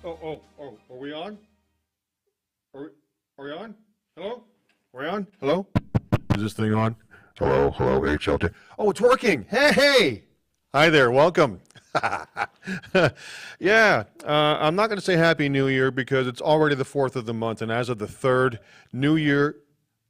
Are we on? Are we on? Hello? Are we on? Hello? Is this thing on? Hello, HLT. Oh, it's working. Hey! Hi there, welcome. Yeah, I'm not going to say Happy New Year because it's already the 4th of the month, and as of the 3rd, New Year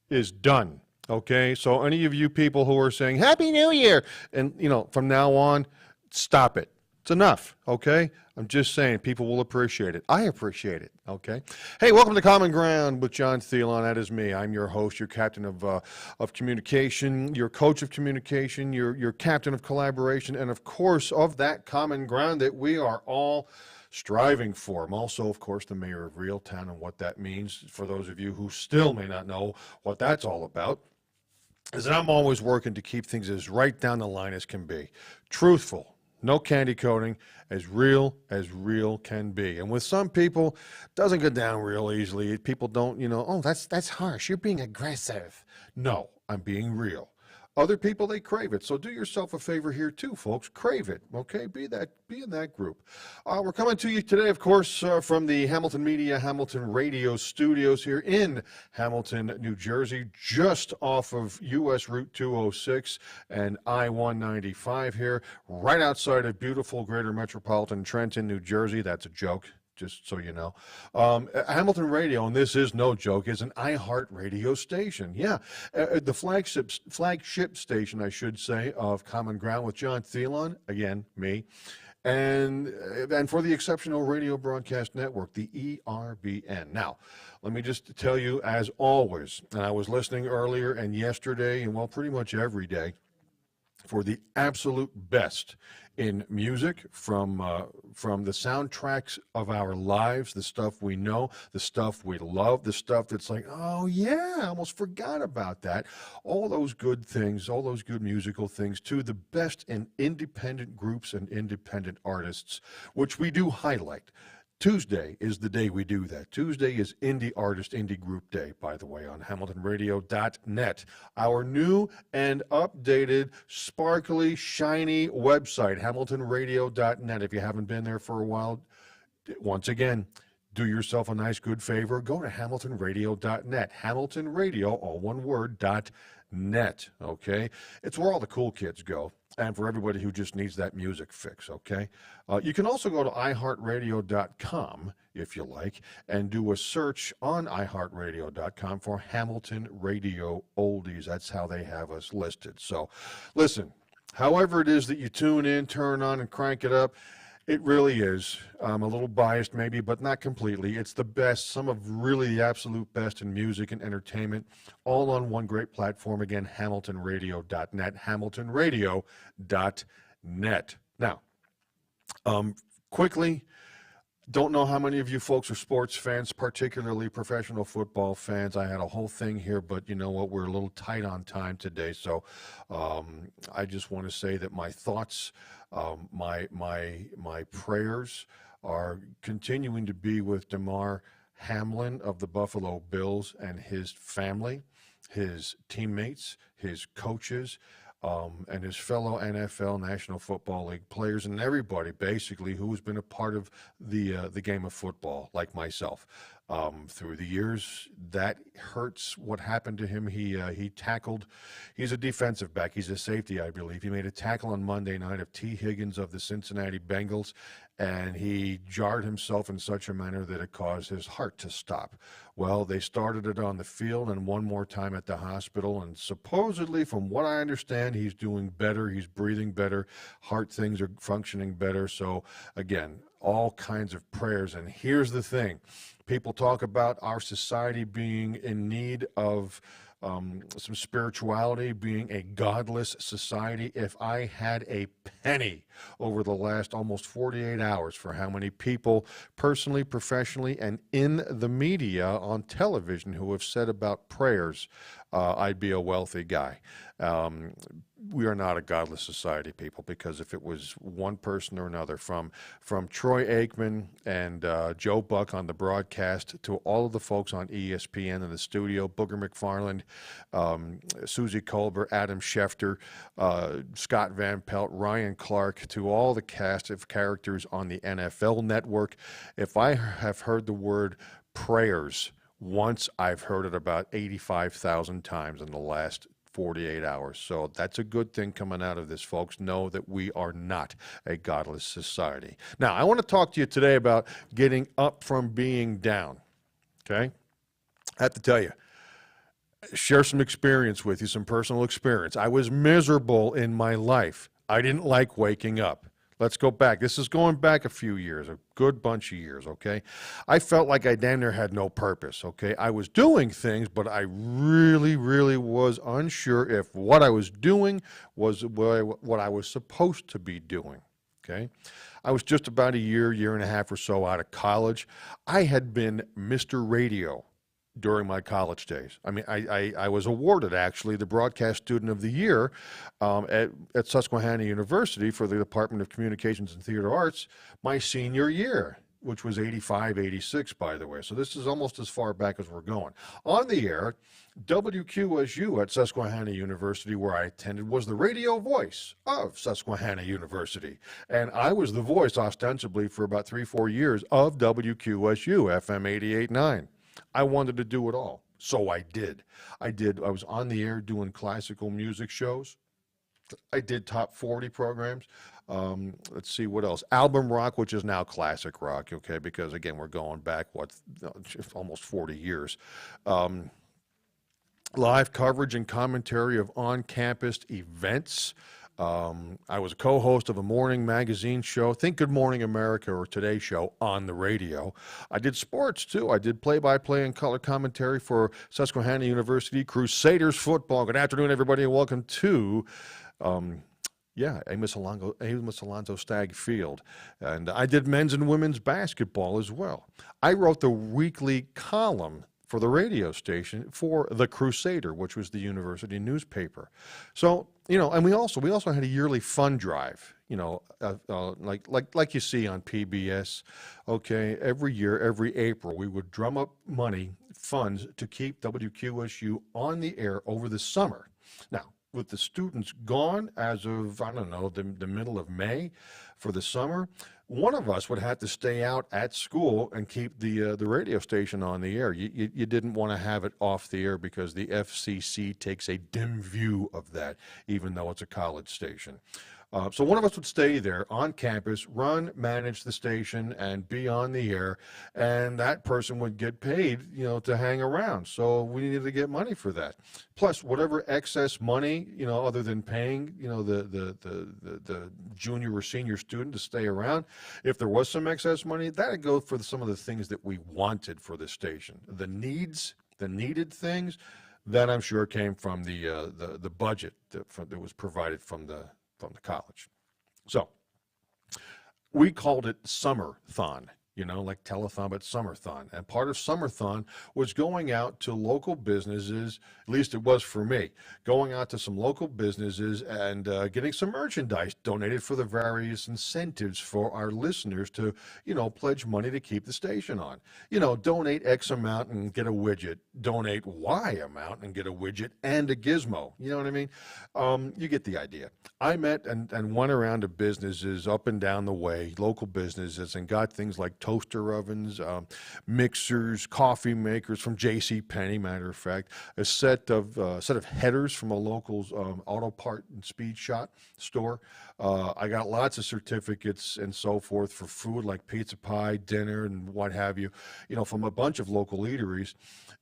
is done. Okay, so any of you people who are saying Happy New Year, and from now on, stop it. It's enough, okay? I'm just saying, people will appreciate it. I appreciate it, okay? Hey, welcome to Common Ground with John Thielon. That is me. I'm your host, your captain of communication, your coach of communication, your captain of collaboration, and of course, of that common ground that we are all striving for. I'm also, of course, the mayor of Reeltown, and what that means, for those of you who still may not know what that's all about, is that I'm always working to keep things as right down the line as can be. Truthful. No candy coating, as real can be. And with some people, it doesn't go down real easily. People don't, oh, that's harsh. You're being aggressive. No, I'm being real. Other people, they crave it. So do yourself a favor here too, folks. Crave it, okay? Be in that group. We're coming to you today, of course, from the Hamilton Media, Hamilton Radio studios here in Hamilton, New Jersey, just off of U.S. Route 206 and I-195 here, right outside of beautiful greater metropolitan Trenton, New Jersey. That's a joke, just so you know. Hamilton Radio, and this is no joke, is an iHeart Radio station. Yeah, the flagship station, I should say, of Common Ground with John Thielon, again, me, and for the Exceptional Radio Broadcast Network, the ERBN. Now, let me just tell you, as always, and I was listening earlier and yesterday, and well, pretty much every day, for the absolute best in music, from the soundtracks of our lives, the stuff we know, the stuff we love, the stuff that's like, oh yeah, I almost forgot about that. All those good things, all those good musical things, to the best in independent groups and independent artists, which we do highlight. Tuesday is the day we do that. Tuesday is Indie Artist, Indie Group Day, by the way, on HamiltonRadio.net. Our new and updated, sparkly, shiny website, HamiltonRadio.net. If you haven't been there for a while, once again, do yourself a nice, good favor. Go to HamiltonRadio.net. Hamilton Radio, all one word, .net, okay? It's where all the cool kids go, and for everybody who just needs that music fix, okay? You can also go to iHeartRadio.com, if you like, and do a search on iHeartRadio.com for Hamilton Radio Oldies. That's how they have us listed. So, listen, however it is that you tune in, turn on, and crank it up, it really is. I'm a little biased maybe, but not completely. It's the best, some of really the absolute best in music and entertainment, all on one great platform. Again, HamiltonRadio.net, HamiltonRadio.net. Now, quickly, don't know how many of you folks are sports fans, particularly professional football fans. I had a whole thing here, but you know what? We're a little tight on time today, so I just want to say that my thoughts, my prayers are continuing to be with Damar Hamlin of the Buffalo Bills and his family, his teammates, his coaches, and his fellow NFL, National Football League players, and everybody basically who's been a part of the game of football, like myself. Through the years, that hurts. What happened to him? He tackled. He's a defensive back. He's a safety, I believe. He made a tackle on Monday night of T. Higgins of the Cincinnati Bengals, and he jarred himself in such a manner that it caused his heart to stop. Well, they started it on the field and one more time at the hospital, and supposedly, from what I understand, he's doing better. He's breathing better. Heart things are functioning better. So, again, all kinds of prayers. And here's the thing. People talk about our society being in need of some spirituality, being a godless society. If I had a penny over the last almost 48 hours for how many people personally, professionally, and in the media on television who have said about prayers, I'd be a wealthy guy. We are not a godless society, people, because if it was one person or another, from Troy Aikman and Joe Buck on the broadcast to all of the folks on ESPN in the studio, Booger McFarland, Susie Colbert, Adam Schefter, Scott Van Pelt, Ryan Clark, to all the cast of characters on the NFL Network. If I have heard the word prayers once, I've heard it about 85,000 times in the last 48 hours. So that's a good thing coming out of this, folks. Know that we are not a godless society. Now, I want to talk to you today about getting up from being down. Okay? I have to tell you, share some experience with you, some personal experience. I was miserable in my life. I didn't like waking up. Let's go back. This is going back a few years, a good bunch of years, okay? I felt like I damn near had no purpose, okay? I was doing things, but I really, really was unsure if what I was doing was what I was supposed to be doing, okay? I was just about a year and a half or so out of college. I had been Mr. Radio during my college days. I mean, I was awarded, actually, the Broadcast Student of the Year at Susquehanna University for the Department of Communications and Theater Arts my senior year, which was 85, 86, by the way. So this is almost as far back as we're going. On the air, WQSU at Susquehanna University, where I attended, was the radio voice of Susquehanna University. And I was the voice, ostensibly, for about 3-4 years of WQSU, FM 88.9. I wanted to do it all, so I did. I was on the air doing classical music shows. I did top 40 programs. Let's see what else. Album rock, which is now classic rock, okay, because, again, we're going back, almost 40 years. Live coverage and commentary of on-campus events. I was a co-host of a morning magazine show, Think Good Morning America or Today Show, on the radio. I did sports, too. I did play-by-play and color commentary for Susquehanna University Crusaders football. Good afternoon, everybody, and welcome to, Amos Alonzo Stagg Field. And I did men's and women's basketball as well. I wrote the weekly column for the radio station for the Crusader, which was the university newspaper. So, and we also had a yearly fund drive, like you see on PBS. Okay, every year, every April, we would drum up funds to keep WQSU on the air over the summer. Now, with the students gone as of, I don't know, the middle of May for the summer, one of us would have to stay out at school and keep the radio station on the air. You didn't want to have it off the air because the FCC takes a dim view of that, even though it's a college station. So one of us would stay there on campus, manage the station, and be on the air, and that person would get paid, to hang around. So we needed to get money for that. Plus, whatever excess money, other than paying, the junior or senior student to stay around, if there was some excess money, that'd go for some of the things that we wanted for the station. The needed things, that I'm sure came from the budget that was provided from the college. So we called it Summerthon, like telethon, but Summerthon. And part of Summerthon was going out to local businesses, at least it was for me, going out to some local businesses and getting some merchandise donated for the various incentives for our listeners to, pledge money to keep the station on. Donate X amount and get a widget. Donate Y amount and get a widget and a gizmo. You know what I mean? You get the idea. I met and went around to businesses up and down the way, local businesses, and got things like toaster ovens, mixers, coffee makers from J.C. Penney, matter of fact, a set of headers from a local auto part and speed shop store. I got lots of certificates and so forth for food like pizza pie, dinner, and what have you, from a bunch of local eateries.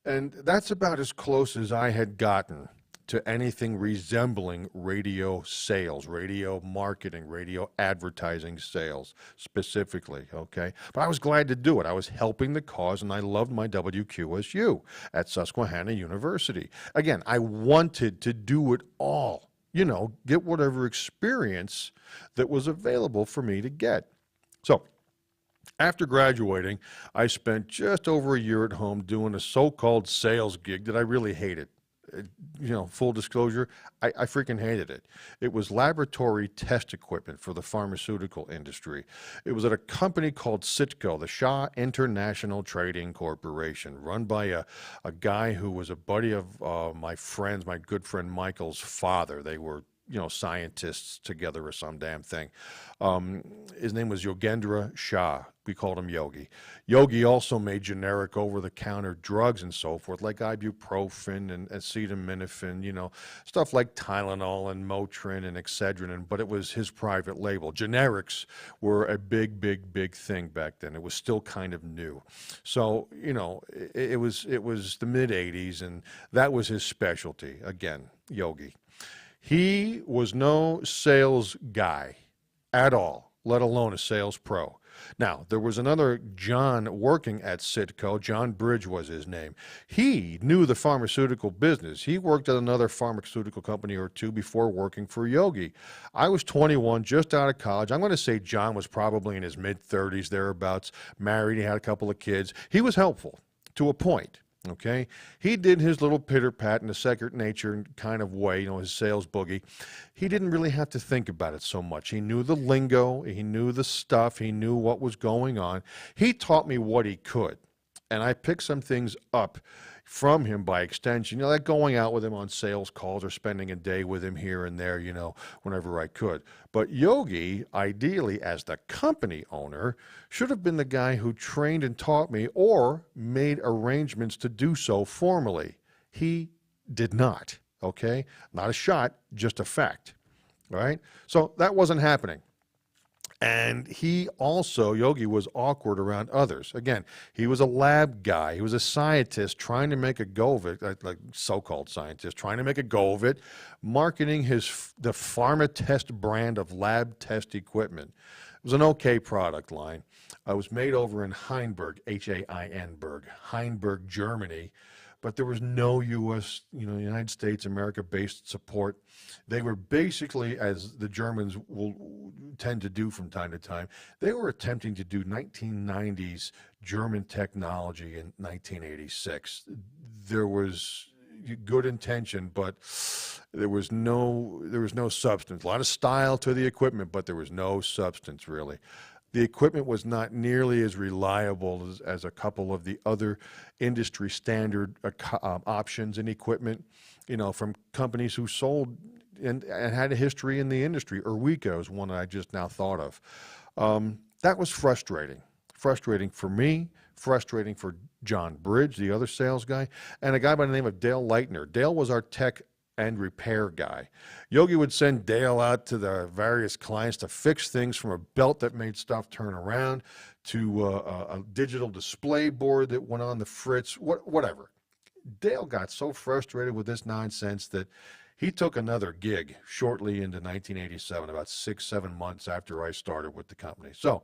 And that's about as close as I had gotten to anything resembling radio sales, radio marketing, radio advertising sales specifically, okay? But I was glad to do it. I was helping the cause, and I loved my WQSU at Susquehanna University. Again, I wanted to do it all, get whatever experience that was available for me to get. So, after graduating, I spent just over a year at home doing a so-called sales gig that I really hated. full disclosure, I freaking hated it. It was laboratory test equipment for the pharmaceutical industry. It was at a company called Citco, the Shaw International Trading Corporation, run by a guy who was a buddy of my good friend Michael's father. They were scientists together or some damn thing. His name was Yogendra Shah. We called him Yogi. Yogi also made generic over-the-counter drugs and so forth, like ibuprofen and acetaminophen, stuff like Tylenol and Motrin and Excedrin, but it was his private label. Generics were a big, big, big thing back then. It was still kind of new. So, it was the mid-'80s, and that was his specialty. Again, Yogi. He was no sales guy at all, let alone a sales pro. Now, there was another John working at Citco. John Bridge was his name. He knew the pharmaceutical business. He worked at another pharmaceutical company or two before working for Yogi. I was 21, just out of college. I'm going to say John was probably in his mid-30s, thereabouts, married. He had a couple of kids. He was helpful to a point. Okay, he did his little pitter-pat in a second nature kind of way, his sales boogie. He didn't really have to think about it so much. He knew the lingo, he knew the stuff, he knew what was going on. He taught me what he could, and I picked some things up from him by extension, like going out with him on sales calls or spending a day with him here and there, whenever I could. But Yogi, ideally as the company owner, should have been the guy who trained and taught me or made arrangements to do so formally. He did not, okay? Not a shot, just a fact, all right? So that wasn't happening. And Yogi was awkward around others. Again, he was a lab guy. He was a scientist trying to make a go of it, like so-called scientist, trying to make a go of it, marketing the PharmaTest brand of lab test equipment. It was an okay product line. It was made over in Heinberg, Heinberg, Germany. But there was no U.S., United States, America-based support. They were basically, as the Germans will tend to do from time to time, they were attempting to do 1990s German technology in 1986. There was good intention, but there was no substance. A lot of style to the equipment, but there was no substance really. The equipment was not nearly as reliable as a couple of the other industry standard options in equipment, from companies who sold and had a history in the industry. Erwico is one I just now thought of. That was frustrating. Frustrating for me, frustrating for John Bridge, the other sales guy, and a guy by the name of Dale Leitner. Dale was our tech and repair guy. Yogi would send Dale out to the various clients to fix things, from a belt that made stuff turn around to a digital display board that went on the fritz, whatever. Dale got so frustrated with this nonsense that he took another gig shortly into 1987, about 6-7 months after I started with the company. So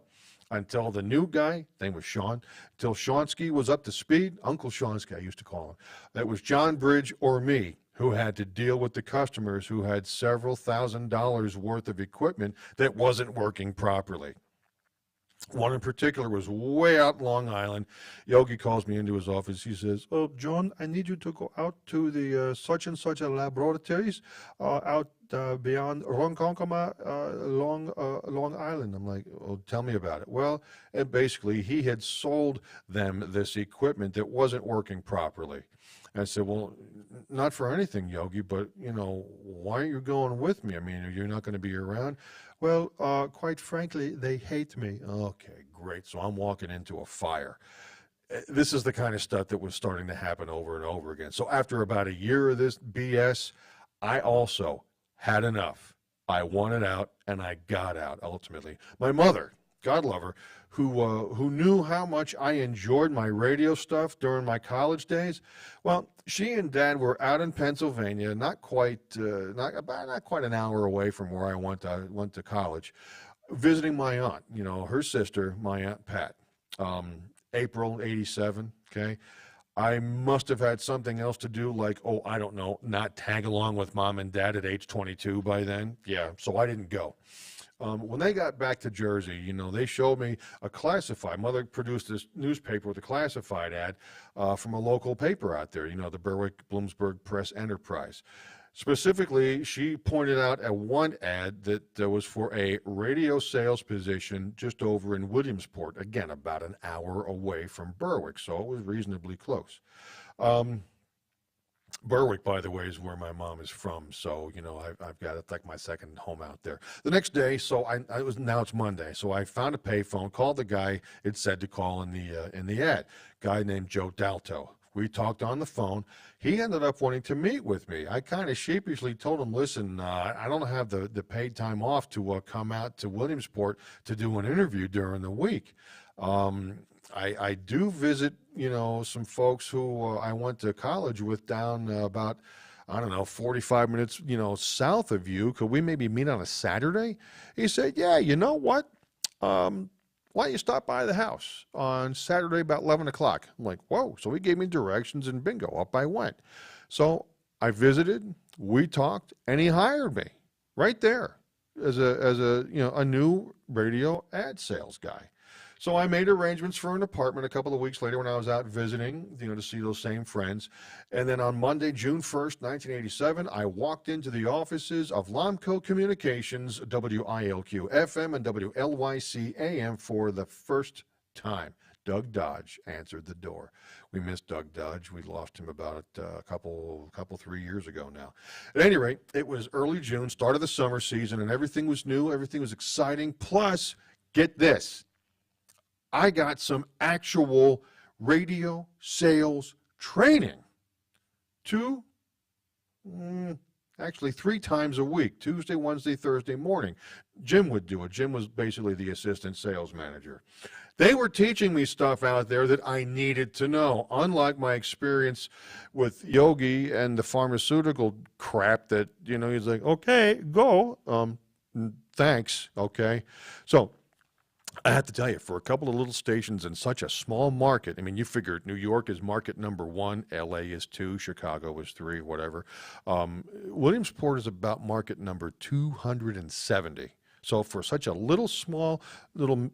until the new guy, name was Sean, until Shonsky was up to speed, Uncle Shonsky I used to call him, that was John Bridge or me, who had to deal with the customers who had several $1,000s worth of equipment that wasn't working properly. One in particular was way out Long Island. Yogi calls me into his office. He says, "Oh, John, I need you to go out to the such and such a laboratories out beyond Ronkonkoma, Long Island." I'm like, "Oh, tell me about it." Well, and basically he had sold them this equipment that wasn't working properly. And I said, "Well, not for anything, Yogi, but, why aren't you going with me? I mean, are you not going to be around?" "Well, quite frankly, they hate me." Okay, great. So I'm walking into a fire. This is the kind of stuff that was starting to happen over and over again. So after about a year of this BS, I also had enough. I wanted out, and I got out ultimately. My mother, God love her, who knew how much I enjoyed my radio stuff during my college days. Well, she and Dad were out in Pennsylvania, not quite an hour away from where I went to college, visiting my aunt. Her sister, my Aunt Pat. April '87. Okay, I must have had something else to do, like, I don't know, not tag along with Mom and Dad at age 22 by then. Yeah, so I didn't go. When they got back to Jersey, they showed me a classified. Mother produced this newspaper with a classified ad from a local paper out there, the Berwick-Bloomsburg Press Enterprise. Specifically, she pointed out a one ad that was for a radio sales position just over in Williamsport, again, about an hour away from Berwick, so it was reasonably close. Berwick, by the way, is where my mom is from, so I've got it's like my second home out there. The next day, so now it's Monday, so I found a payphone, called the guy it said to call in the ad, guy named Joe Dalto. We talked on the phone. He ended up wanting to meet with me. I kind of sheepishly told him, listen, I don't have the paid time off to come out to Williamsport to do an interview during the week. I do visit, some folks who I went to college with down about, 45 minutes, south of you. Could we maybe meet on a Saturday? He said, yeah, you know what? Why don't you stop by the house on Saturday about 11 o'clock? I'm like, whoa. So he gave me directions and bingo, up I went. So I visited, we talked, and he hired me right there as a new radio ad sales guy. So I made arrangements for an apartment a couple of weeks later when I was out visiting, to see those same friends. And then on Monday, June 1st, 1987, I walked into the offices of Lomco Communications, WILQ FM and WLYC AM for the first time. Doug Dodge answered the door. We missed Doug Dodge. We lost him about a couple 3 years ago now. At any rate, it was early June, start of the summer season, and everything was new, everything was exciting. Plus, get this, I got some actual radio sales training actually 3 times a week, Tuesday, Wednesday, Thursday morning. Jim would do it. Jim was basically the assistant sales manager. They were teaching me stuff out there that I needed to know, unlike my experience with Yogi and the pharmaceutical crap that, he's like, okay, go. Thanks. Okay. So I have to tell you, for a couple of little stations in such a small market, you figure New York is market number 1, LA is 2, Chicago is 3, whatever. Williamsport is about market number 270. So for such a little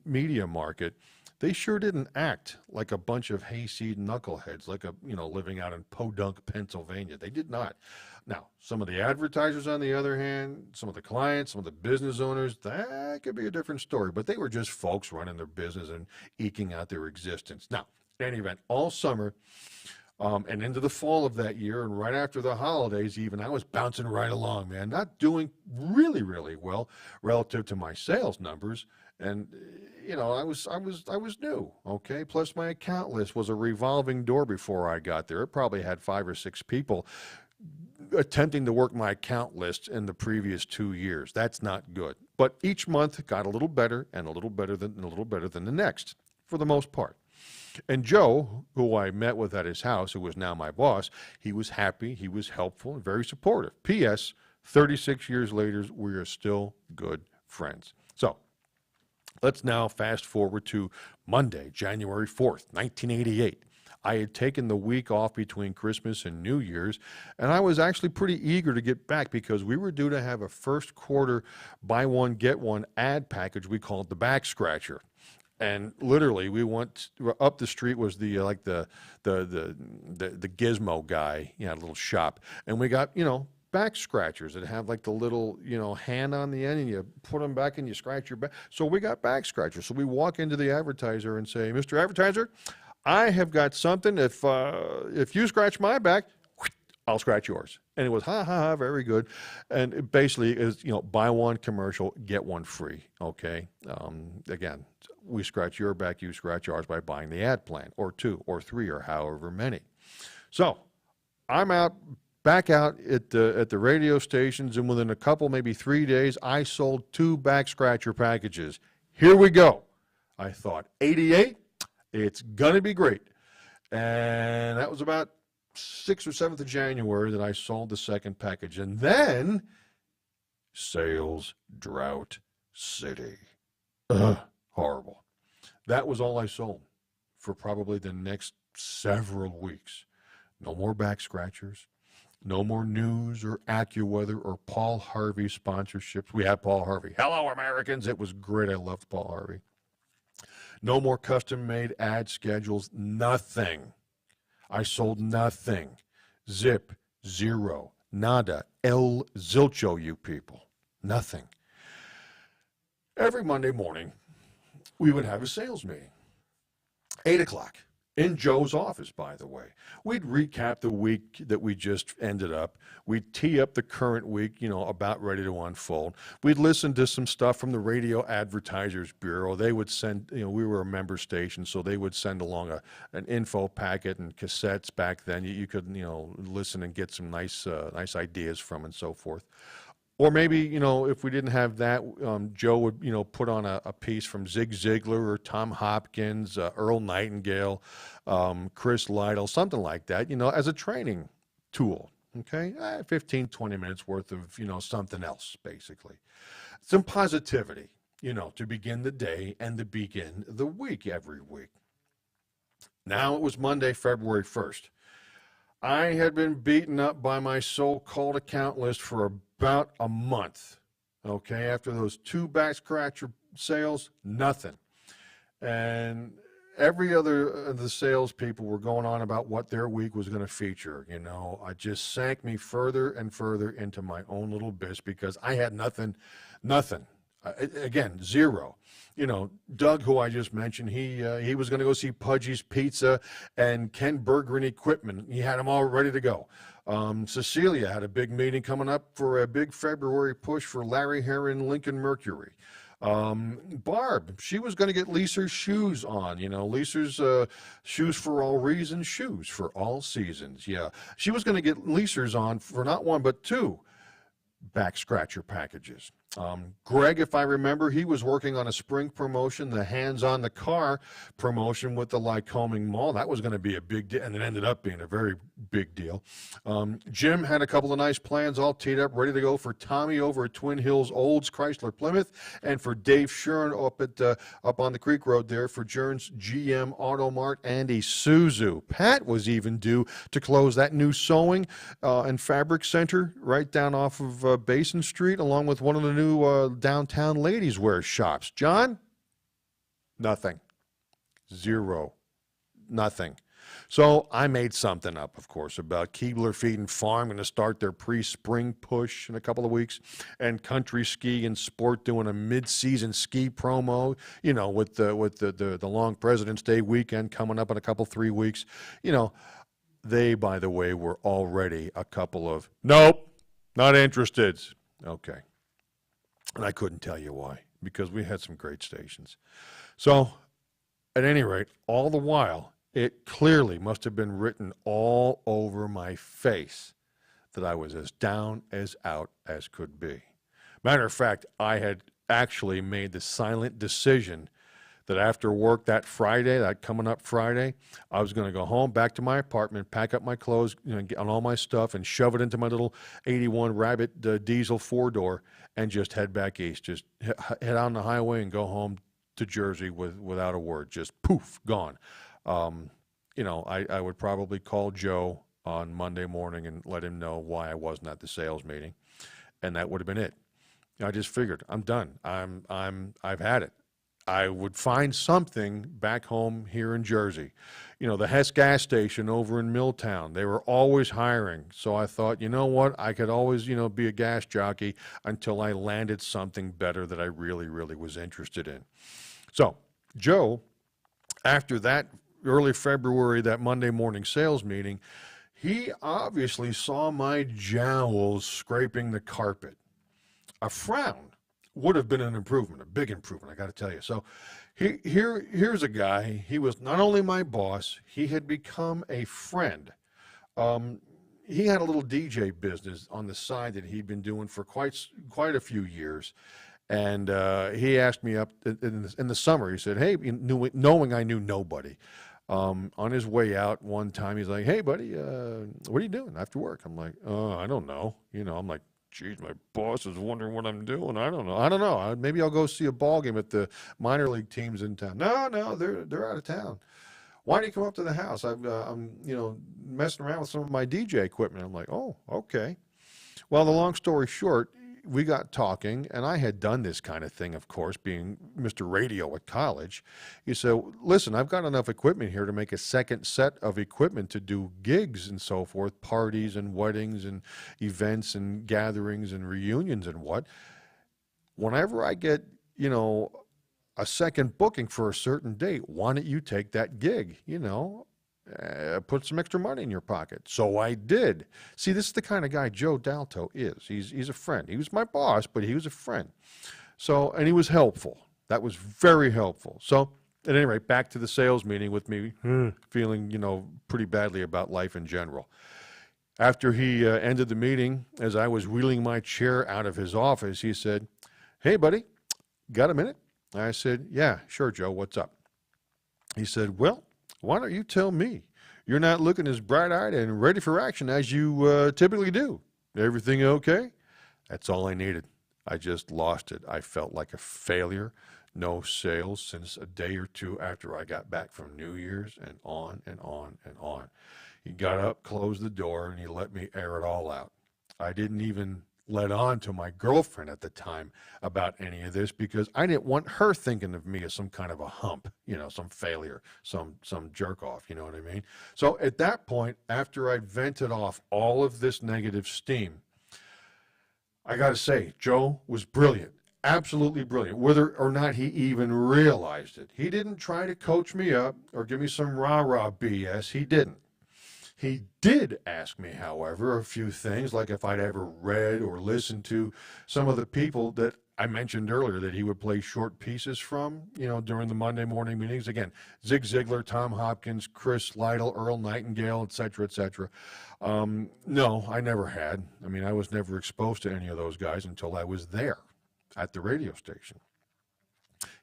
media market, they sure didn't act like a bunch of hayseed knuckleheads, like living out in Podunk, Pennsylvania. They did not. Now, some of the advertisers, on the other hand, some of the clients, some of the business owners, that could be a different story. But they were just folks running their business and eking out their existence. Now, in any event, all summer and into the fall of that year, and right after the holidays even, I was bouncing right along, man, not doing really, really well relative to my sales numbers. And I was new, okay? Plus my account list was a revolving door before I got there. It probably had 5 or 6 people attempting to work my account list in the previous 2 years. That's not good. But each month got a little better and a little better than the next, for the most part. And Joe, who I met with at his house, who was now my boss, he was happy, he was helpful, and very supportive. P.S., 36 years later, we are still good friends. So let's now fast forward to Monday, January 4th, 1988. I had taken the week off between Christmas and New Year's, and I was actually pretty eager to get back because we were due to have a first quarter buy one, get one ad package we called the Back Scratcher. And literally, we went up the street was the gizmo guy, a little shop, and we got back scratchers that have like the little hand on the end, and you put them back and you scratch your back. So we got back scratchers. So we walk into the advertiser and say, Mr. Advertiser, I have got something. If you scratch my back, I'll scratch yours. And it was ha ha ha, very good. And it basically is buy one commercial, get one free. Okay. Again, we scratch your back, you scratch ours by buying the ad plan, or 2 or 3 or however many. So I'm back out at the radio stations, and within a couple, maybe 3 days, I sold 2 back scratcher packages. Here we go. I thought, 88, it's gonna be great. And that was about 6th or 7th of January that I sold the second package. And then sales drought city. Horrible. That was all I sold for probably the next several weeks. No more back scratchers. No more news or AccuWeather or Paul Harvey sponsorships. We had Paul Harvey. Hello, Americans. It was great. I loved Paul Harvey. No more custom made ad schedules. Nothing. I sold nothing. Zip, zero, nada, el zilcho, you people. Nothing. Every Monday morning, we would have a sales meeting. 8 o'clock. In Joe's office, by the way. We'd recap the week that we just ended up. We'd tee up the current week, about ready to unfold. We'd listen to some stuff from the Radio Advertisers Bureau. They would send, we were a member station, so they would send along an info packet and cassettes back then. You could, listen and get some nice ideas from and so forth. Or maybe, if we didn't have that, Joe would, put on a piece from Zig Ziglar or Tom Hopkins, Earl Nightingale, Chris Lytle, something like that, as a training tool, okay? 15, 20 minutes worth of, something else, basically. Some positivity, to begin the day and to begin the week every week. Now it was Monday, February 1st. I had been beaten up by my so-called account list for about a month. Okay, after those 2 back scratcher sales, nothing. And every other of the salespeople were going on about what their week was going to feature. I just sank me further and further into my own little abyss because I had nothing. Again, zero. Doug, who I just mentioned, he was going to go see Pudgy's Pizza and Ken Berger Equipment. He had them all ready to go. Cecilia had a big meeting coming up for a big February push for Larry Herron Lincoln Mercury. Barb, she was going to get Lisa's shoes on, Lisa's shoes for all reasons, shoes for all seasons. Yeah, she was going to get Lisa's on for not 1 but 2 back scratcher packages. Greg, if I remember, he was working on a spring promotion, the Hands on the Car promotion with the Lycoming Mall. That was going to be a big deal, and it ended up being a very big deal. Jim had a couple of nice plans all teed up, ready to go for Tommy over at Twin Hills Olds Chrysler Plymouth, and for Dave Shern up on the Creek Road there for Jern's GM Auto Mart and Isuzu. Pat was even due to close that new sewing and fabric center right down off of Basin Street, along with one of the new downtown ladies' wear shops. John? Nothing. Zero. Nothing. So I made something up, of course, about Keebler Feed and Farm going to start their pre-spring push in a couple of weeks, and Country Ski and Sport doing a mid-season ski promo, with the long President's Day weekend coming up in a couple, 3 weeks. They, by the way, were already a couple of, nope, not interested. Okay. And I couldn't tell you why, because we had some great stations. So, at any rate, all the while, it clearly must have been written all over my face that I was as down as out as could be. Matter of fact, I had actually made the silent decision that after work that Friday, that coming up Friday, I was going to go home, back to my apartment, pack up my clothes, get on all my stuff, and shove it into my little 81 Rabbit diesel 4-door, and just head back east. Just head on the highway and go home to Jersey without a word. Just poof, gone. I would probably call Joe on Monday morning and let him know why I wasn't at the sales meeting, and that would have been it. I just figured I'm done. I've had it. I would find something back home here in Jersey. The Hess gas station over in Milltown, they were always hiring. So I thought, you know what, I could always, be a gas jockey until I landed something better that I really, really was interested in. So Joe, after that early February, that Monday morning sales meeting, he obviously saw my jowls scraping the carpet. A frown would have been an improvement, a big improvement, I got to tell you. So here's a guy. He was not only my boss, he had become a friend. He had a little DJ business on the side that he'd been doing for quite a few years. And he asked me up in the summer. He said, hey, knowing I knew nobody, on his way out one time, he's like, hey, buddy, what are you doing after work? I'm like, I don't know. I'm like, geez, my boss is wondering what I'm doing. I don't know. Maybe I'll go see a ball game at the minor league teams in town. No, they're out of town. why don't you come up to the house? I'm, messing around with some of my DJ equipment. I'm like, oh, okay. Well, the long story short, we got talking, and I had done this kind of thing, of course, being Mr. Radio at college. He said, listen, I've got enough equipment here to make a second set of equipment to do gigs and so forth, parties and weddings and events and gatherings and reunions and what. Whenever I get, a second booking for a certain date, why don't you take that gig, put some extra money in your pocket. So I did. See, this is the kind of guy Joe Dalto is. He's a friend. He was my boss, but he was a friend. So, and he was helpful. That was very helpful. So, at any rate, back to the sales meeting with me feeling, pretty badly about life in general. After he ended the meeting, as I was wheeling my chair out of his office, he said, "Hey, buddy, got a minute?" I said, "Yeah, sure, Joe, what's up?" He said, "Well, why don't you tell me? You're not looking as bright-eyed and ready for action as you typically do. Everything okay?" That's all I needed. I just lost it. I felt like a failure. No sales since a day or two after I got back from New Year's, and on and on and on. He got up, closed the door, and he let me air it all out. I didn't even let on to my girlfriend at the time about any of this because I didn't want her thinking of me as some kind of a hump, some failure, some jerk off, you know what I mean? So at that point, after I'd vented off all of this negative steam, I got to say, Joe was brilliant, absolutely brilliant, whether or not he even realized it. He didn't try to coach me up or give me some rah-rah BS. He didn't. He did ask me, however, a few things, like if I'd ever read or listened to some of the people that I mentioned earlier that he would play short pieces from, during the Monday morning meetings. Again, Zig Ziglar, Tom Hopkins, Chris Lytle, Earl Nightingale, et cetera, et cetera. No, I never had. I mean, I was never exposed to any of those guys until I was there at the radio station.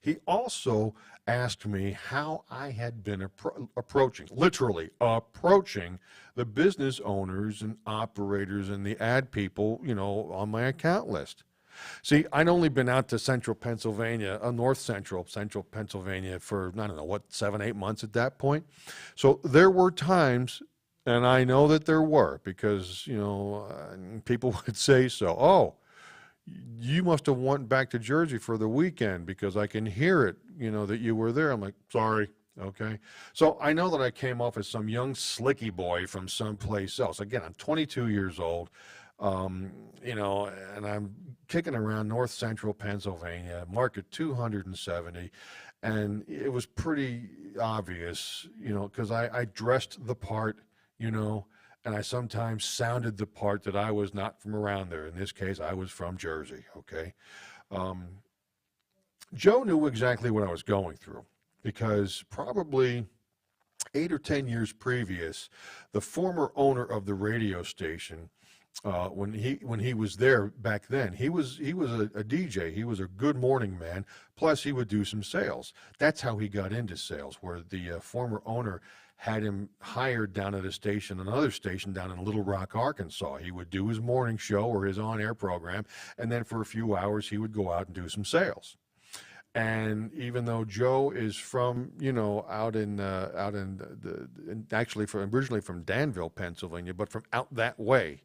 He also asked me how I had been literally approaching the business owners and operators and the ad people, on my account list. See, I'd only been out to central Pennsylvania, central Pennsylvania for, I don't know, 7, 8 months at that point. So there were times, and I know that there were, because, people would say so, "Oh, you must have went back to Jersey for the weekend because I can hear it, that you were there." I'm like, "Sorry." Okay. So I know that I came off as some young slicky boy from someplace else. Again, I'm 22 years old, and I'm kicking around north central Pennsylvania, market 270. And it was pretty obvious, because I dressed the part, and I sometimes sounded the part that I was not from around there. In this case, I was from Jersey, okay? Joe knew exactly what I was going through because probably 8 or 10 years previous, the former owner of the radio station, when he was there back then, he was a DJ. He was a good morning man. Plus, he would do some sales. That's how he got into sales, where the former owner had him hired down at another station down in Little Rock, Arkansas. He would do his morning show or his on-air program, and then for a few hours he would go out and do some sales. And even though Joe is from, originally from Danville, Pennsylvania, but from out that way,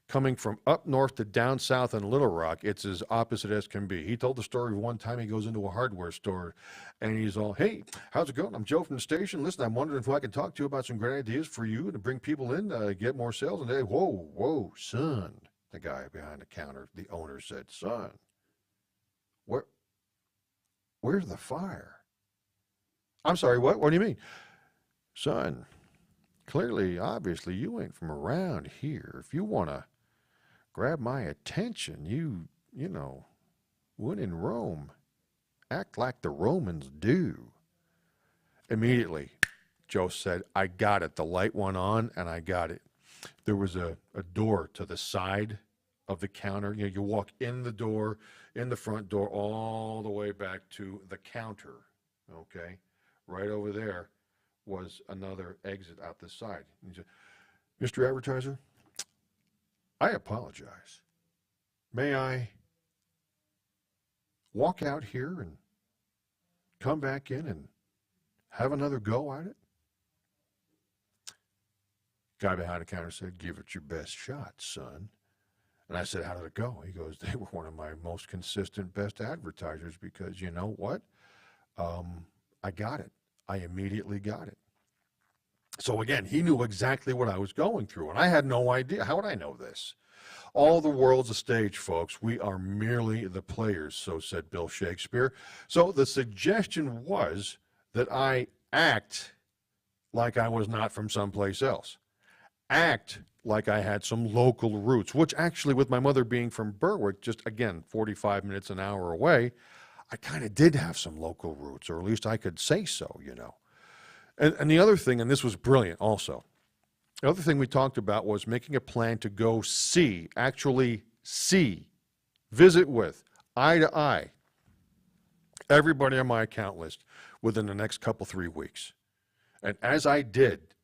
coming from up north to down south in Little Rock, it's as opposite as can be. He told the story of one time he goes into a hardware store and he's all, "Hey, how's it going? I'm Joe from the station. Listen, I'm wondering if I can talk to you about some great ideas for you to bring people in, get more sales." And they, "Whoa, son," the guy behind the counter, the owner said, "Son, where's the fire?" "I'm sorry, what? What do you mean?" "Son, clearly, obviously, you ain't from around here. If you want to grab my attention, when in Rome, act like the Romans do." Immediately, Joe said, "I got it." The light went on, and I got it. There was a door to the side of the counter. You walk in the door, in the front door, all the way back to the counter, okay? Right over there was another exit out the side. He said, "Mr. Advertiser, I apologize. May I walk out here and come back in and have another go at it?" Guy behind the counter said, "Give it your best shot, son." And I said, "How did it go?" He goes, "They were one of my most consistent, best advertisers because you know what? I got it. I immediately got it." So again, he knew exactly what I was going through, and I had no idea. How would I know this? All the world's a stage, folks. We are merely the players, so said Bill Shakespeare. So the suggestion was that I act like I was not from someplace else. Act like I had some local roots, which actually, with my mother being from Berwick, just again, 45 minutes, an hour away, I kind of did have some local roots, or at least I could say so, you know. And the other thing, and this was brilliant also, the other thing we talked about was making a plan to go see, actually see, visit with, eye to eye, everybody on my account list within the next couple, 3 weeks. And as I did,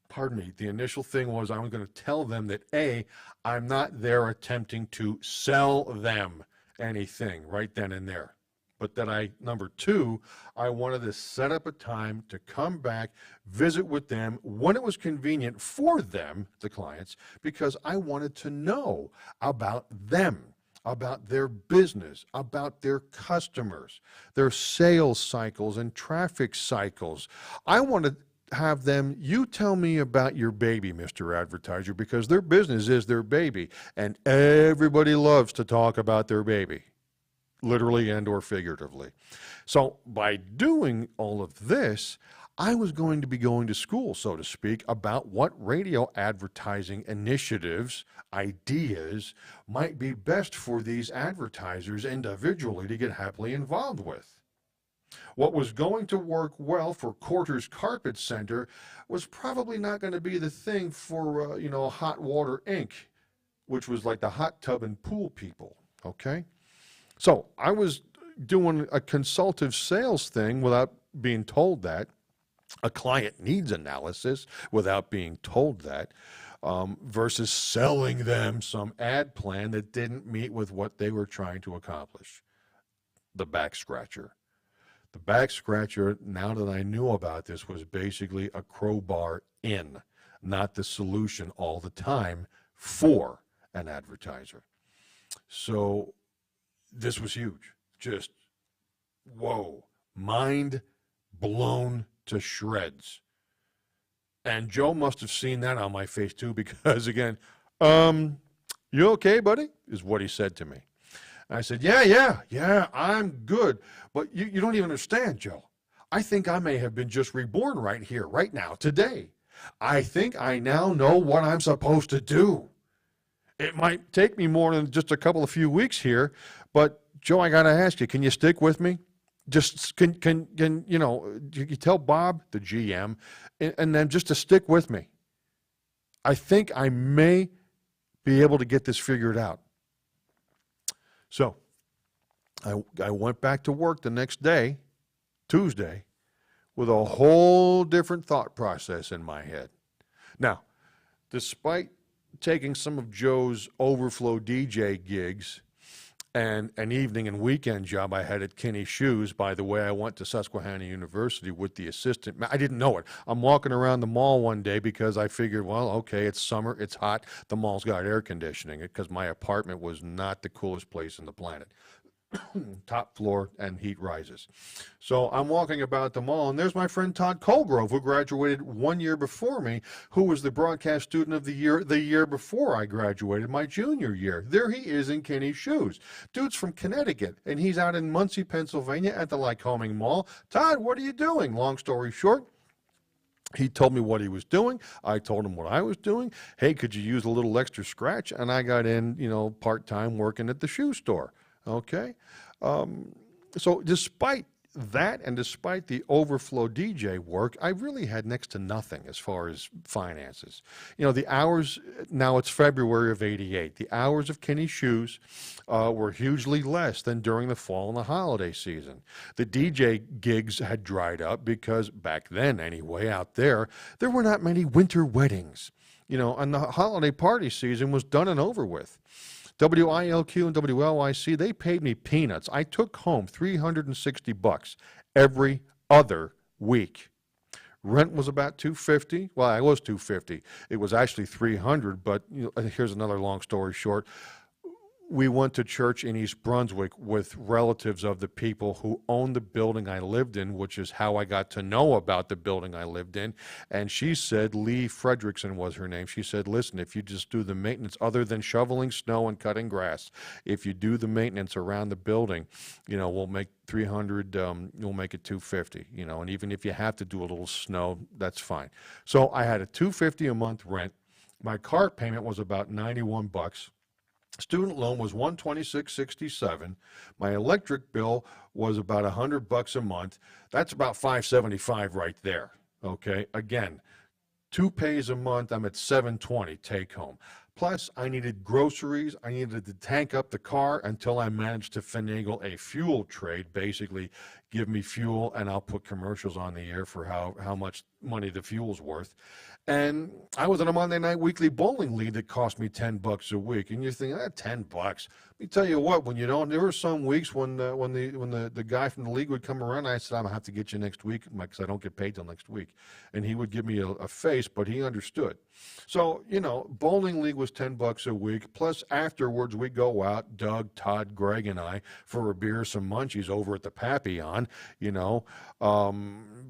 pardon me, the initial thing was I was going to tell them that, A, I'm not there attempting to sell them anything right then and there. But that number two, I wanted to set up a time to come back, visit with them when it was convenient for them, the clients, because I wanted to know about them, about their business, about their customers, their sales cycles and traffic cycles. I wanted to have them, you tell me about your baby, Mr. Advertiser, because their business is their baby, and everybody loves to talk about their baby, literally and or figuratively. So by doing all of this, I was going to be going to school, so to speak, about what radio advertising initiatives, ideas might be best for these advertisers individually to get happily involved with. What was going to work well for Quarters Carpet Center was probably not going to be the thing for, Hot Water Inc., which was like the hot tub and pool people, okay? So I was doing a consultative sales thing without being told that. A client needs analysis without being told that, versus selling them some ad plan that didn't meet with what they were trying to accomplish. The back scratcher. The back scratcher, now that I knew about this, was basically a crowbar in, not the solution all the time for an advertiser. So this was huge. Just, whoa, mind blown to shreds. And Joe must have seen that on my face too, because again, you okay, buddy? Is what he said to me. And I said, yeah, I'm good. But you don't even understand, Joe. I think I may have been just reborn right here, right now, today. I think I now know what I'm supposed to do. It might take me more than just a few weeks here, but Joe, I got to ask you, can you stick with me? Just can you tell Bob, the GM, and then just to stick with me. I think I may be able to get this figured out. So I went back to work the next day, Tuesday, with a whole different thought process in my head. Now, despite taking some of Joe's overflow DJ gigs and an evening and weekend job I had at Kinney Shoes. By the way, I went to Susquehanna University with the assistant. I didn't know it. I'm walking around the mall one day because I figured, well, okay, it's summer, it's hot, the mall's got air conditioning, because my apartment was not the coolest place on the planet. Top floor and heat rises. So I'm walking about the mall, and there's my friend Todd Colgrove, who graduated 1 year before me, who was the broadcast student of the year before I graduated, my junior year. There he is in Kinney Shoes. Dude's from Connecticut, and he's out in Muncie, Pennsylvania at the Lycoming Mall. Todd, what are you doing? Long story short, he told me what he was doing. I told him what I was doing. Hey, could you use a little extra scratch? And I got in, part-time working at the shoe store. Okay, so despite that and despite the overflow DJ work, I really had next to nothing as far as finances. The hours, now it's February of '88, the hours of Kinney Shoes were hugely less than during the fall and the holiday season. The DJ gigs had dried up because back then anyway, out there were not many winter weddings, and the holiday party season was done and over with. WILQ and WLYC, they paid me peanuts. I took home $360 every other week. Rent was about 250. Well, it was 250. It was actually 300, but here's another long story short. We went to church in East Brunswick with relatives of the people who owned the building I lived in, which is how I got to know about the building I lived in. And she said, Lee Fredrickson was her name. She said, listen, if you just do the maintenance other than shoveling snow and cutting grass, if you do the maintenance around the building, we'll make 300, you'll make it 250, and even if you have to do a little snow, that's fine. So I had a 250 a month rent. My car payment was about 91 bucks. Student loan was 126.67. My electric bill was about 100 bucks a month. That's about 575 right there. Okay, again, 2 pays a month. I'm at 720 take home. Plus, I needed groceries. I needed to tank up the car until I managed to finagle a fuel trade. Basically, give me fuel and I'll put commercials on the air for how much money the fuel's worth. And I was in a Monday night weekly bowling league that cost me 10 bucks a week. And you're thinking, 10 bucks. Let me tell you what, there were some weeks when the guy from the league would come around, I said, I'm gonna have to get you next week because I don't get paid till next week. And he would give me a face, but he understood. So, bowling league was 10 bucks a week. Plus afterwards we go out, Doug, Todd, Greg, and I, for a beer, some munchies over at the Papillon,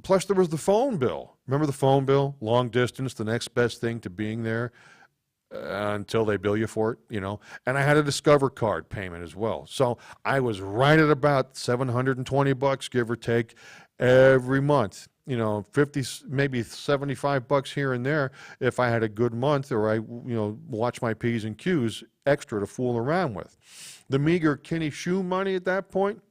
Plus there was the phone bill. Remember the phone bill? Long distance, the next best thing to being there until they bill you for it, And I had a Discover card payment as well. So I was right at about 720 bucks, give or take, every month. 50, maybe 75 bucks here and there if I had a good month or I, watch my P's and Q's extra to fool around with. The meager Kinney shoe money at that point,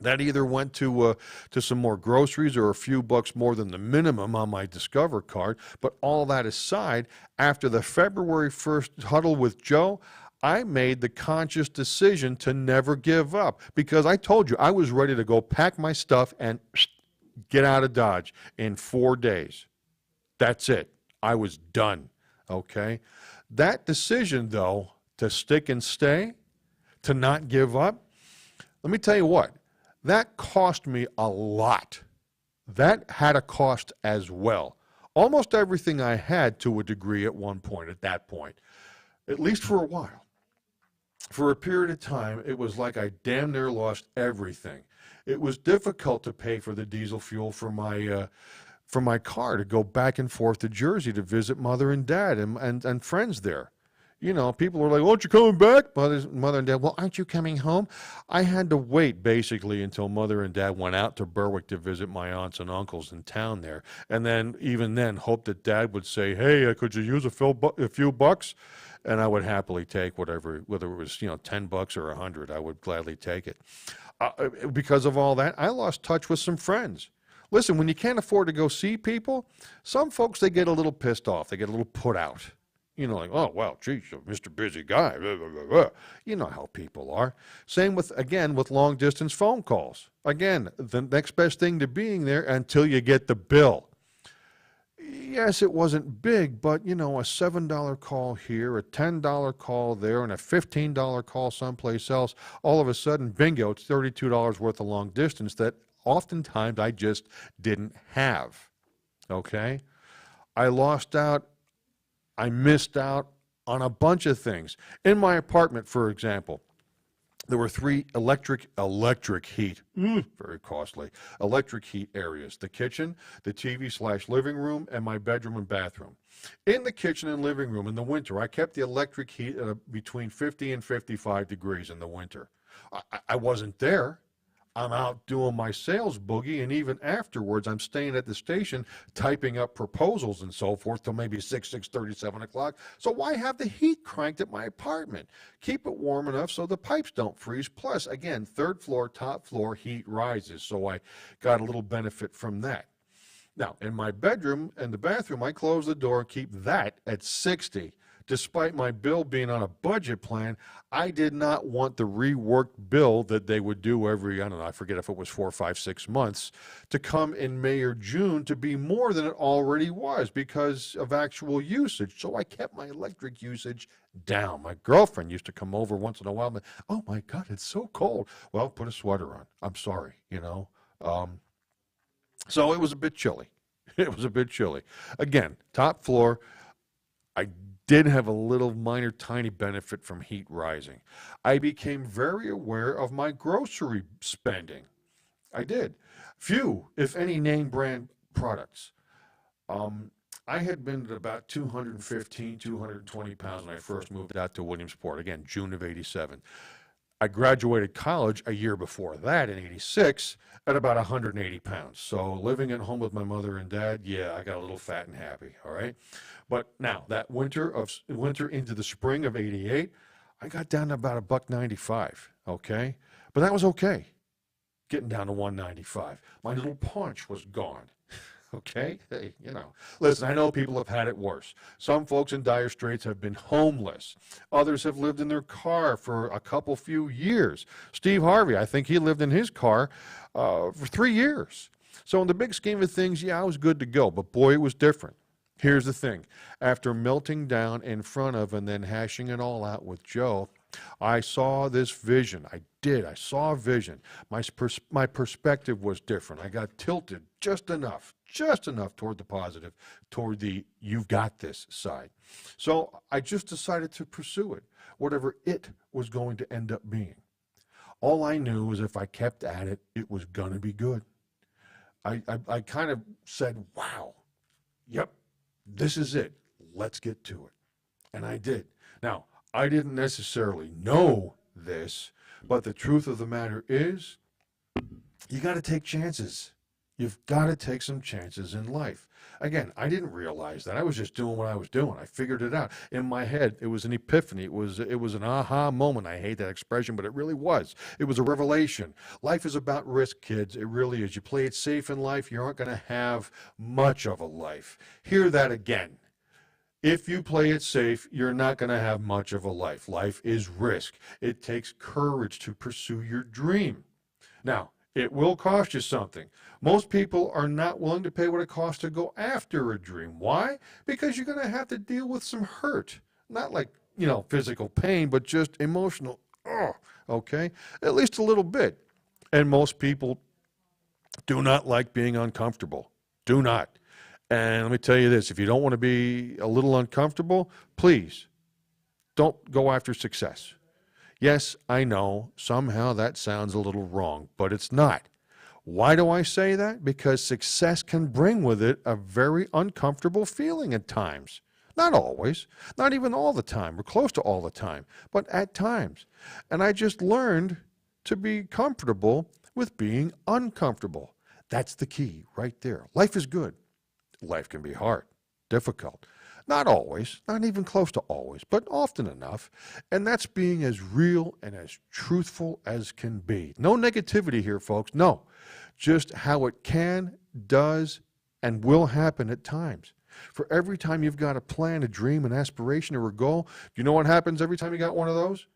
that either went to some more groceries or a few bucks more than the minimum on my Discover card. But all that aside, after the February 1st huddle with Joe, I made the conscious decision to never give up because I told you I was ready to go pack my stuff and get out of Dodge in 4 days. That's it. I was done. Okay? That decision, though, to stick and stay, to not give up, let me tell you what. That cost me a lot. That had a cost as well. Almost everything I had to a degree at one point, at that point, at least for a while. For a period of time, it was like I damn near lost everything. It was difficult to pay for the diesel fuel for my car to go back and forth to Jersey to visit mother and dad and friends there. People were like, "Well, aren't you coming back?" Mother and dad, "Well, aren't you coming home?" I had to wait basically until mother and dad went out to Berwick to visit my aunts and uncles in town there. And then, even then, hope that dad would say, "Hey, could you use a few bucks?" And I would happily take whatever, whether it was, 10 bucks or 100, I would gladly take it. Because of all that, I lost touch with some friends. Listen, when you can't afford to go see people, some folks, they get a little pissed off. They get a little put out. Like, oh, well, geez, Mr. Busy Guy. Blah, blah, blah, blah. You know how people are. Same with long distance phone calls. Again, the next best thing to being there until you get the bill. Yes, it wasn't big, but, a $7 call here, a $10 call there, and a $15 call someplace else. All of a sudden, bingo, it's $32 worth of long distance that oftentimes I just didn't have. Okay? I lost out. I missed out on a bunch of things. In my apartment, for example, there were 3 electric heat, very costly, electric heat areas. The kitchen, the TV/living room, and my bedroom and bathroom. In the kitchen and living room in the winter, I kept the electric heat at between 50 and 55 degrees in the winter. I wasn't there. I'm out doing my sales boogie, and even afterwards, I'm staying at the station typing up proposals and so forth till maybe 6:30, 7 o'clock. So why have the heat cranked at my apartment? Keep it warm enough so the pipes don't freeze. Plus, again, 3rd floor, top floor, heat rises, so I got a little benefit from that. Now, in my bedroom and the bathroom, I close the door and keep that at 60. Despite my bill being on a budget plan, I did not want the reworked bill that they would do every, I don't know, I forget if it was 4, 5, 6 months, to come in May or June to be more than it already was because of actual usage. So I kept my electric usage down. My girlfriend used to come over once in a while and, "Oh my God, it's so cold." Well, put a sweater on. I'm sorry, So it was a bit chilly. It was a bit chilly. Again, top floor. I did have a little minor tiny benefit from heat rising. I became very aware of my grocery spending. I did. Few, if any, name brand products. Um, I had been at about 215, 220 pounds when I first moved out to Williamsport. Again, June of 87. I graduated college a year before that in 86 at about 180 pounds. So living at home with my mother and dad, yeah, I got a little fat and happy, all right? But now that winter into the spring of 88, I got down to about a buck 95, okay? But that was okay, getting down to 195. My little paunch was gone. Okay? Hey, listen, I know people have had it worse. Some folks in dire straits have been homeless. Others have lived in their car for a few years. Steve Harvey, I think he lived in his car for 3 years. So in the big scheme of things, yeah, I was good to go. But boy, it was different. Here's the thing. After melting down in front of and then hashing it all out with Joe, I saw this vision. I did. I saw a vision. My perspective was different. I got tilted just enough toward the positive, toward the you've got this side. So I just decided to pursue it, whatever it was going to end up being. All I knew was if I kept at it, it was going to be good. I kind of said, wow, yep, this is it. Let's get to it. And I did. Now, I didn't necessarily know this, but the truth of the matter is, you got to take chances. You've got to take some chances in life. Again, I didn't realize that. I was just doing what I was doing. I figured it out. In my head, it was an epiphany. It was an aha moment. I hate that expression, but it really was. It was a revelation. Life is about risk, kids. It really is. You play it safe in life, you aren't going to have much of a life. Hear that again. If you play it safe, you're not going to have much of a life. Life is risk. It takes courage to pursue your dream. Now, it will cost you something. Most people are not willing to pay what it costs to go after a dream. Why? Because you're going to have to deal with some hurt. Not like, physical pain, but just emotional. Okay? At least a little bit. And most people do not like being uncomfortable. Do not. And let me tell you this, if you don't want to be a little uncomfortable, please don't go after success. Yes, I know, somehow that sounds a little wrong, but it's not. Why do I say that? Because success can bring with it a very uncomfortable feeling at times. Not always, not even all the time, or close to all the time, but at times. And I just learned to be comfortable with being uncomfortable. That's the key right there. Life is good. Life can be hard, difficult. Not always, not even close to always, but often enough. And that's being as real and as truthful as can be. No negativity here, folks. No, just how it can, does, and will happen at times. For every time you've got a plan, a dream, an aspiration, or a goal, you know what happens every time you got one of those?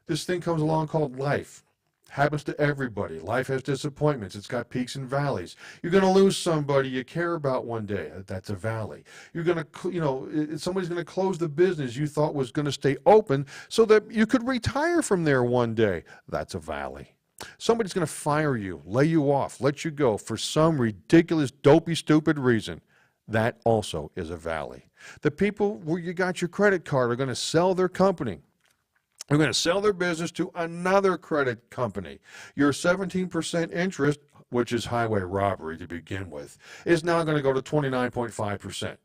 This thing comes along called life. Happens to everybody. Life has disappointments. It's got peaks and valleys. You're going to lose somebody you care about one day. That's a valley. You're going to, somebody's going to close the business you thought was going to stay open so that you could retire from there one day. That's a valley. Somebody's going to fire you, lay you off, let you go for some ridiculous, dopey, stupid reason. That also is a valley. The people where you got your credit card are going to sell their company. They're going to sell their business to another credit company. Your 17% interest, which is highway robbery to begin with, is now going to go to 29.5%.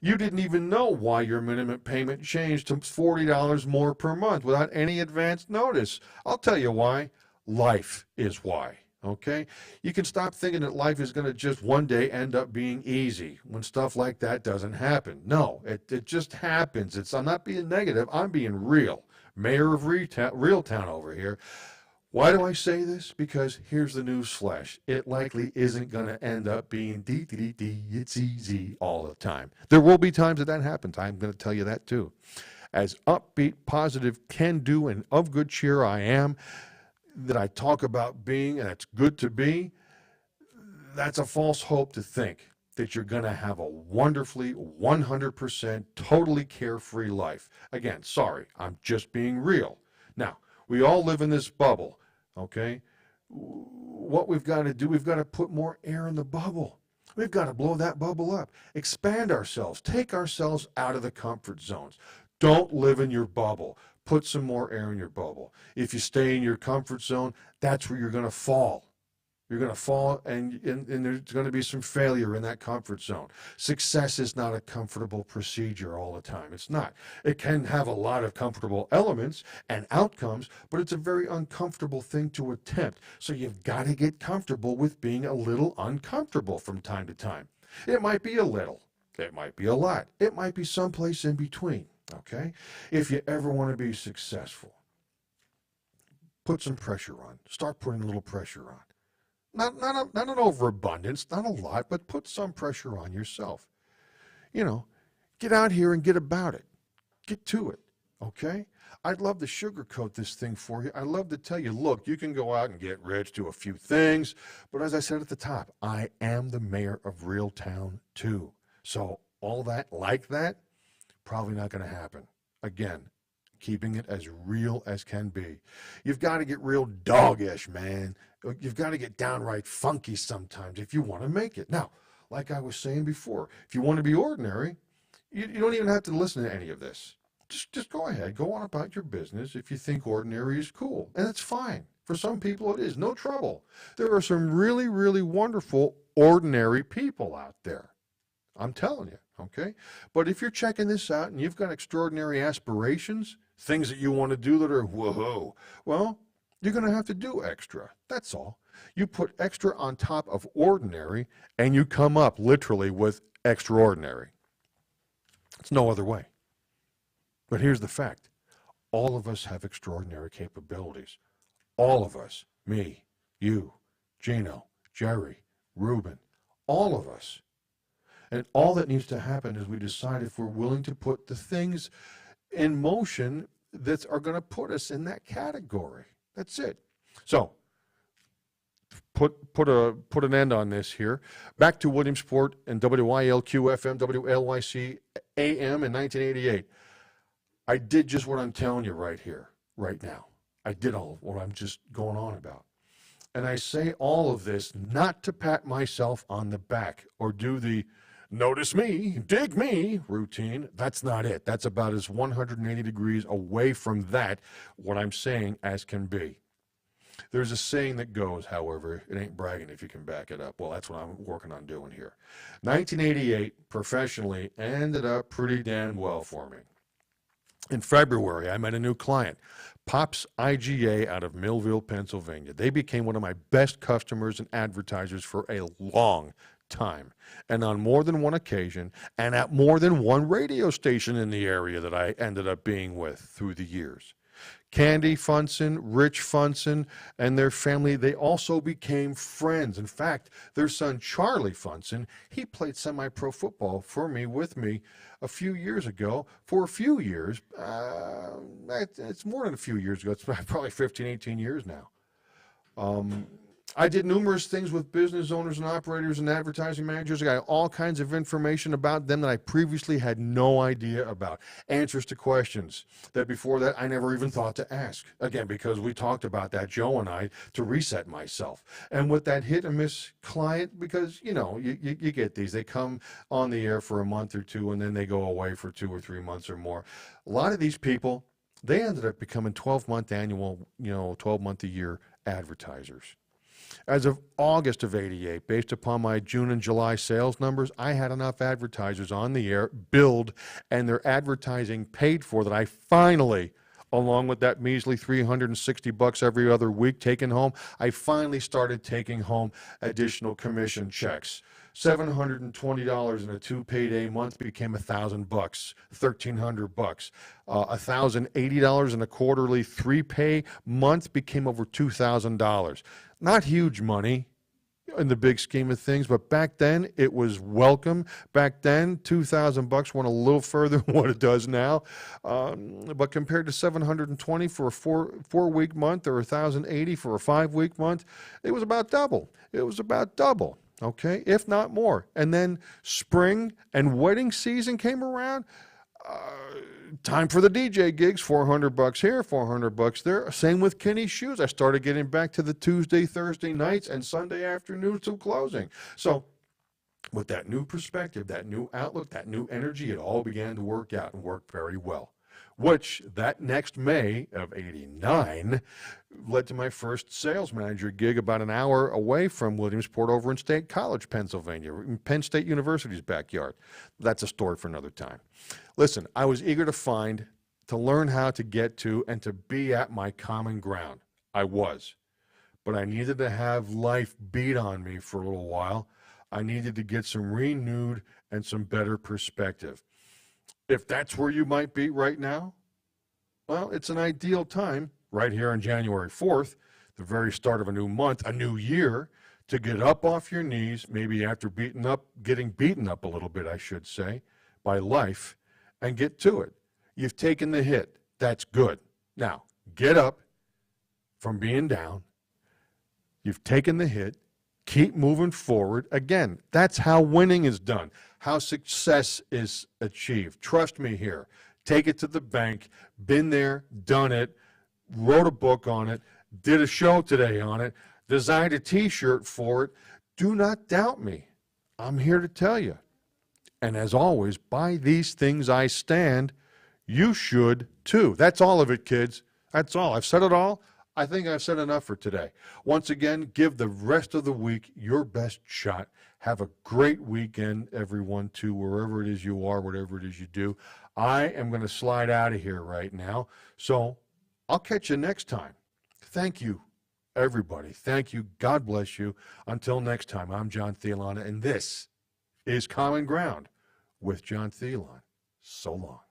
You didn't even know why your minimum payment changed to $40 more per month without any advance notice. I'll tell you why. Life is why. Okay? You can stop thinking that life is going to just one day end up being easy when stuff like that doesn't happen. No, it just happens. I'm not being negative. I'm being real. Mayor of Realtown over here. Why do I say this? Because here's the news flash. It likely isn't going to end up being it's easy all the time. There will be times that happens. I'm going to tell you that too. As upbeat, positive, can-do, and of good cheer I am, that I talk about being, and it's good to be, that's a false hope to think that you're going to have a wonderfully 100% totally carefree life. Again, sorry, I'm just being real. Now, we all live in this bubble, okay? What we've got to do, we've got to put more air in the bubble. We've got to blow that bubble up, expand ourselves, take ourselves out of the comfort zones. Don't live in your bubble. Put some more air in your bubble. If you stay in your comfort zone, that's where you're going to fall. You're going to fall, and there's going to be some failure in that comfort zone. Success is not a comfortable procedure all the time. It's not. It can have a lot of comfortable elements and outcomes, but it's a very uncomfortable thing to attempt. So you've got to get comfortable with being a little uncomfortable from time to time. It might be a little. It might be a lot. It might be someplace in between, okay? If you ever want to be successful, put some pressure on. Start putting a little pressure on. Not an overabundance, not a lot, but put some pressure on yourself. You know, get out here and get about it. Get to it, okay? I'd love to sugarcoat this thing for you. I'd love to tell you, look, you can go out and get rich, do a few things, but as I said at the top, I am the mayor of Real Town too. So all that, like that, probably not going to happen. Again, keeping it as real as can be. You've got to get real doggish, man. You've got to get downright funky sometimes if you want to make it. Now, like I was saying before, if you want to be ordinary, you don't even have to listen to any of this. Just go ahead. Go on about your business if you think ordinary is cool. And it's fine. For some people, it is. No trouble. There are some really, really wonderful ordinary people out there. I'm telling you, okay? But if you're checking this out and you've got extraordinary aspirations, things that you want to do that are whoa, well, you're going to have to do extra. That's all. You put extra on top of ordinary, and you come up literally with extraordinary. It's no other way. But here's the fact. All of us have extraordinary capabilities. All of us. Me, you, Gino, Jerry, Ruben, all of us. And all that needs to happen is we decide if we're willing to put the things in motion that are going to put us in that category. That's it. So put an end on this here. Back to Williamsport and WYLQ-FM, WLYC AM in 1988. I did just what I'm telling you right here, right now. I did all of what I'm just going on about. And I say all of this not to pat myself on the back or do the notice me, dig me routine. That's not it. That's about as 180 degrees away from that, what I'm saying, as can be. There's a saying that goes, however, it ain't bragging if you can back it up. Well, that's what I'm working on doing here. 1988, professionally, ended up pretty damn well for me. In February, I met a new client, Pops IGA out of Millville, Pennsylvania. They became one of my best customers and advertisers for a long time, and on more than one occasion, and at more than one radio station in the area that I ended up being with through the years. Candy Funson, Rich Funson, and their family, they also became friends. In fact, their son, Charlie Funson, he played semi-pro football for me, with me, a few years ago, for a few years. It's more than a few years ago. It's probably 15, 18 years now. I did numerous things with business owners and operators and advertising managers. I got all kinds of information about them that I previously had no idea about. Answers to questions that before that I never even thought to ask. Again, because we talked about that, Joe and I, to reset myself. And with that hit and miss client, because, you know, you get these. They come on the air for a month or two, and then they go away for 2 or 3 months or more. A lot of these people, they ended up becoming 12-month annual, 12-month-a-year advertisers. As of August of '88, based upon my June and July sales numbers, I had enough advertisers on the air, billed, and their advertising paid for that I finally, along with that measly $360 every other week taken home, I finally started taking home additional commission checks. $720 in a 2 payday month became $1,000, $1,300. $1,080 in a quarterly 3 pay month became over $2,000. Not huge money in the big scheme of things, but back then it was welcome. Back then, $2,000 went a little further than what it does now. But compared to $720 for a four-week month or $1,080 for a 5-week month, it was about double. It was about double. Okay, if not more. And then spring and wedding season came around. Time for the DJ gigs, $400 here, $400 there. Same with Kenny's shoes. I started getting back to the Tuesday, Thursday nights and Sunday afternoons till closing. So With that new perspective, that new outlook, that new energy, it all began to work out and work very well. Which that next May of '89 led to my first sales manager gig about an hour away from Williamsport over in State College, Pennsylvania, in Penn State University's backyard. That's a story for another time. Listen, I was eager to learn how to get to and to be at my common ground. I was. But I needed to have life beat on me for a little while. I needed to get some renewed and some better perspective. If that's where you might be right now, well, it's an ideal time right here on January 4th, the very start of a new month, a new year, to get up off your knees, maybe after getting beaten up a little bit, I should say, by life, and get to it. You've taken the hit. That's good. Now, get up from being down. You've taken the hit. Keep moving forward. Again, that's how winning is done, how success is achieved. Trust me here. Take it to the bank. Been there, done it, wrote a book on it, did a show today on it, designed a T-shirt for it. Do not doubt me. I'm here to tell you. And as always, by these things I stand. You should too. That's all of it, kids. That's all. I've said it all. I think I've said enough for today. Once again, give the rest of the week your best shot. Have a great weekend, everyone, too, wherever it is you are, whatever it is you do. I am going to slide out of here right now. So I'll catch you next time. Thank you, everybody. Thank you. God bless you. Until next time, I'm John Thielon, and this is Common Ground with John Thielon. So long.